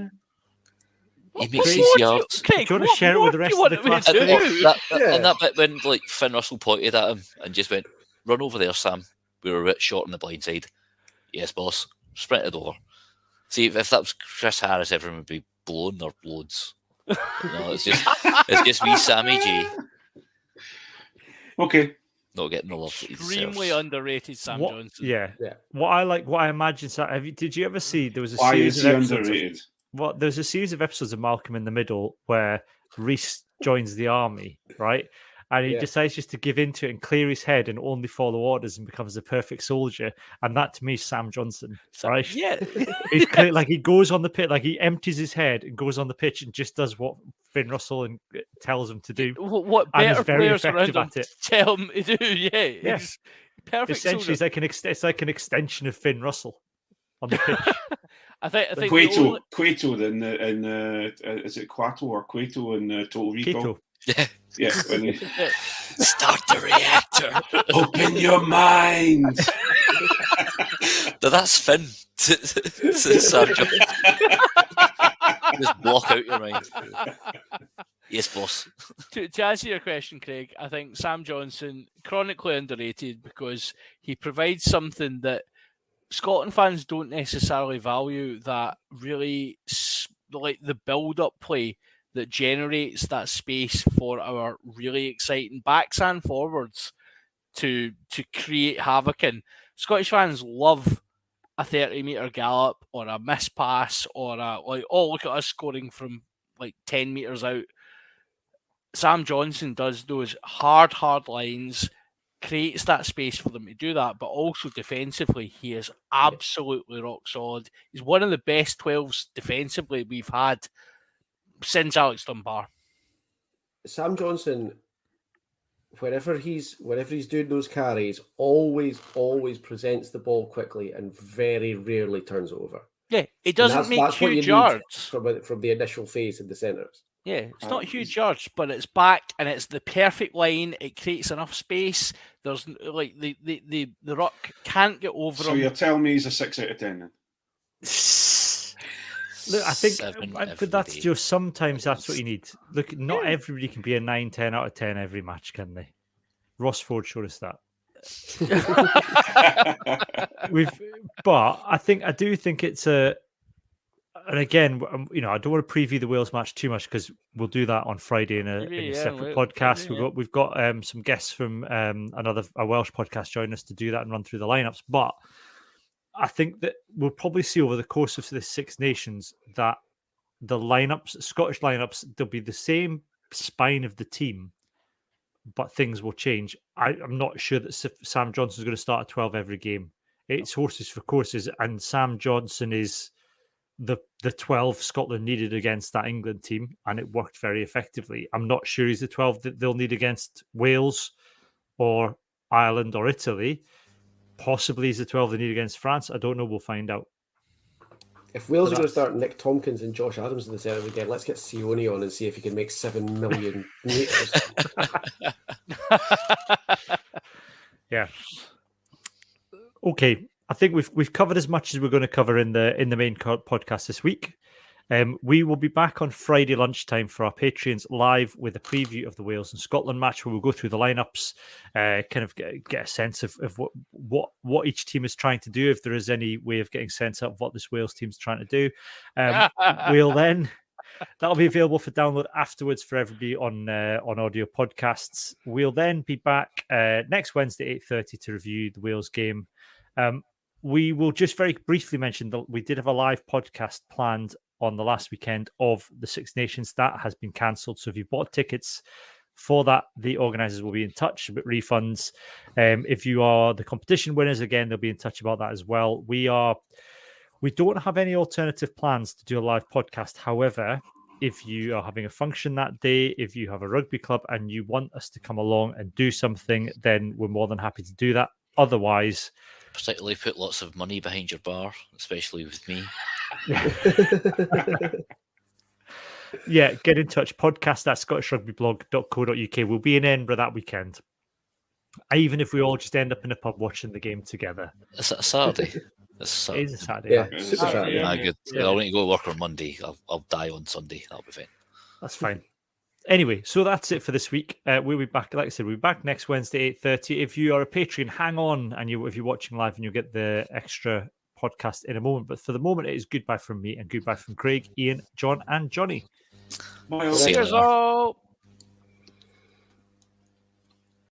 He makes Craig, his what yards. Do you want to share it with the rest of the class? And today? on that bit when like Finn Russell pointed at him and just went, "Run over there, Sam. We were a bit short on the blind side." Yes, boss. Sprinted over. See, if that was Chris Harris, everyone would be blown their loads. No, it's just wee Sammy G. Okay. Not getting the love. Extremely underrated Sam Johnson. Yeah. What I imagine. Did you ever see there was a Why series is of he episodes? underrated? There's a series of episodes of Malcolm in the Middle where Reese joins the army, right? And he decides just to give into it and clear his head and only follow orders and becomes the perfect soldier. And that to me is Sam Johnson, right? Yeah. He's clear, like he goes on the pitch, like he empties his head and goes on the pitch and just does what Finn Russell tells him to do. What and better he's very players effective around him at it. tell him to do? Yeah. He's perfect. Essentially, soldier. it's like an extension of Finn Russell on the pitch. I think Cueto in is it Quato or Cueto in Total Recall? Yeah. Start the reactor. Open your mind. No, that's Finn to Sam Johnson. Just block out your mind. Yes, boss. To answer your question, Craig, I think Sam Johnson, chronically underrated because he provides something that Scotland fans don't necessarily value, that really, like the build-up play that generates that space for our really exciting backs and forwards to create havoc in. Scottish fans love a 30-metre gallop or a miss pass or look at us scoring from like 10 metres out. Sam Johnson does those hard lines, creates that space for them to do that, but also defensively, he is absolutely rock solid. He's one of the best 12s defensively we've had since Alex Dunbar. Sam Johnson, whenever he's doing those carries, always presents the ball quickly and very rarely turns over. Yeah, it doesn't make huge yards from the initial phase in the centres. Yeah, it's not huge yards, but it's back and it's the perfect line. It creates enough space. There's like the ruck can't get over him. So you're telling me he's a 6 out of 10 then? Look, I think, but that's just sometimes that's what you need. Look, not everybody can be a 9, 10 out of 10 every match, can they? Ross Ford showed us that. But I do think it's a. And again, I don't want to preview the Wales match too much because we'll do that on Friday in a separate podcast. We've got some guests from a Welsh podcast joining us to do that and run through the lineups. But I think that we'll probably see over the course of the Six Nations that the lineups, Scottish lineups, they'll be the same spine of the team, but things will change. I'm not sure that Sam Johnson's going to start at 12 every game. it's horses for courses, and Sam Johnson is the 12 Scotland needed against that England team, and it worked very effectively. I'm not sure he's the 12 that they'll need against Wales or Ireland or Italy. Possibly he's the 12 they need against France. I don't know. We'll find out. If Wales are going to start Nick Tompkins and Josh Adams in the centre again, let's get Sione on and see if he can make 7 million metres. Yeah. Okay. I think we've covered as much as we're going to cover in the main podcast this week. We will be back on Friday lunchtime for our Patreons live with a preview of the Wales and Scotland match, where we'll go through the lineups, kind of get a sense of what each team is trying to do, if there is any way of getting sense of what this Wales team's trying to do. That'll be available for download afterwards for everybody on audio podcasts. We'll then be back next Wednesday 8:30 to review the Wales game. We will just very briefly mention that we did have a live podcast planned on the last weekend of the Six Nations. That has been cancelled. So if you bought tickets for that, the organisers will be in touch about refunds. If you are the competition winners, again, they'll be in touch about that as well. We don't have any alternative plans to do a live podcast. However, if you are having a function that day, if you have a rugby club and you want us to come along and do something, then we're more than happy to do that. Otherwise, particularly put lots of money behind your bar, especially with me. Yeah, get in touch. Podcast at scottishrugbyblog.co.uk. We'll be in Edinburgh that weekend. Even if we all just end up in a pub watching the game together. Is it a Saturday? It is a Saturday. Yeah, super Saturday. Yeah. Good. Yeah. I'll need to go to work on Monday. I'll die on Sunday. That'll be fine. That's fine. Anyway, so that's it for this week. We'll be back, like I said, we'll be back next Wednesday, 8:30. If you are a Patreon, hang on, and if you're watching live, and you'll get the extra podcast in a moment. But for the moment, it is goodbye from me and goodbye from Craig, Ian, John, and Johnny. See you later.